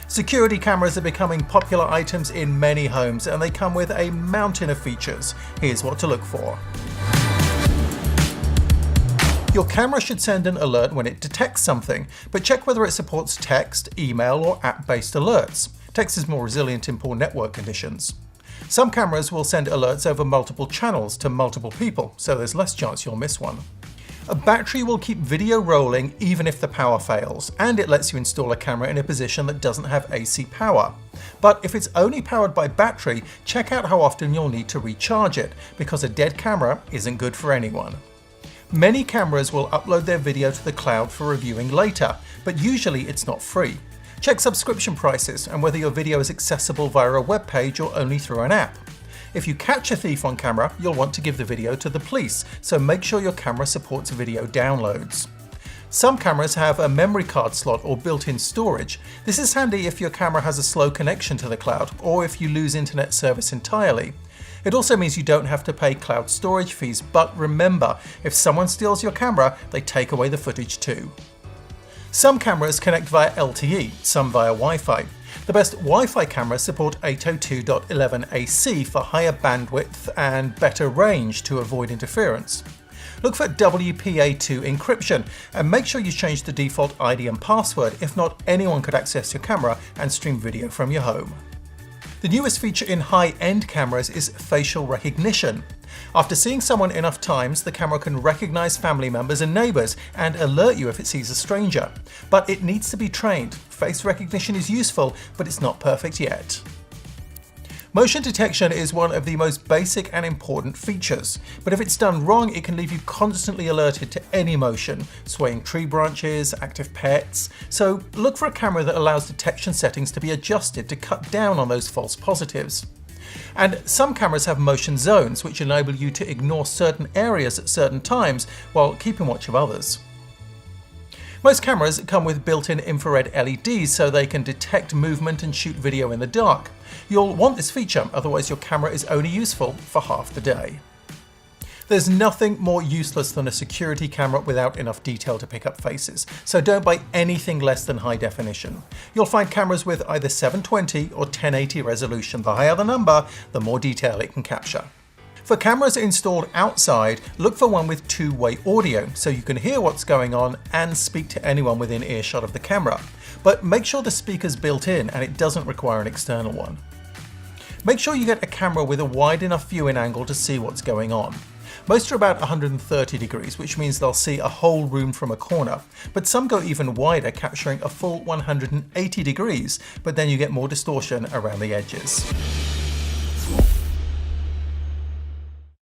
Security cameras are becoming popular items in many homes, and they come with a mountain of features. Here's what to look for. Your camera should send an alert when it detects something, but check whether it supports text, email, or app-based alerts. Text is more resilient in poor network conditions. Some cameras will send alerts over multiple channels to multiple people, so there's less chance you'll miss one. A battery will keep video rolling even if the power fails, and it lets you install a camera in a position that doesn't have AC power. But if it's only powered by battery, check out how often you'll need to recharge it, because a dead camera isn't good for anyone. Many cameras will upload their video to the cloud for reviewing later, but usually it's not free. Check subscription prices and whether your video is accessible via a web page or only through an app. If you catch a thief on camera, you'll want to give the video to the police, so make sure your camera supports video downloads. Some cameras have a memory card slot or built-in storage. This is handy if your camera has a slow connection to the cloud or if you lose internet service entirely. It also means you don't have to pay cloud storage fees, but remember, if someone steals your camera, they take away the footage too. Some cameras connect via LTE, some via Wi-Fi. The best Wi-Fi cameras support 802.11ac for higher bandwidth and better range to avoid interference. Look for WPA2 encryption and make sure you change the default ID and password. If not, anyone could access your camera and stream video from your home. The newest feature in high-end cameras is facial recognition. After seeing someone enough times, the camera can recognize family members and neighbors and alert you if it sees a stranger. But it needs to be trained. Face recognition is useful, but it's not perfect yet. Motion detection is one of the most basic and important features, but if it's done wrong, it can leave you constantly alerted to any motion, swaying tree branches, active pets. So look for a camera that allows detection settings to be adjusted to cut down on those false positives. And some cameras have motion zones, which enable you to ignore certain areas at certain times while keeping watch of others. Most cameras come with built-in infrared LEDs so they can detect movement and shoot video in the dark. You'll want this feature, otherwise your camera is only useful for half the day. There's nothing more useless than a security camera without enough detail to pick up faces, so don't buy anything less than high definition. You'll find cameras with either 720 or 1080 resolution. The higher the number, the more detail it can capture. For cameras installed outside, look for one with two-way audio so you can hear what's going on and speak to anyone within earshot of the camera. But make sure the speaker's built in and it doesn't require an external one. Make sure you get a camera with a wide enough viewing angle to see what's going on. Most are about 130 degrees, which means they'll see a whole room from a corner, but some go even wider, capturing a full 180 degrees, but then you get more distortion around the edges.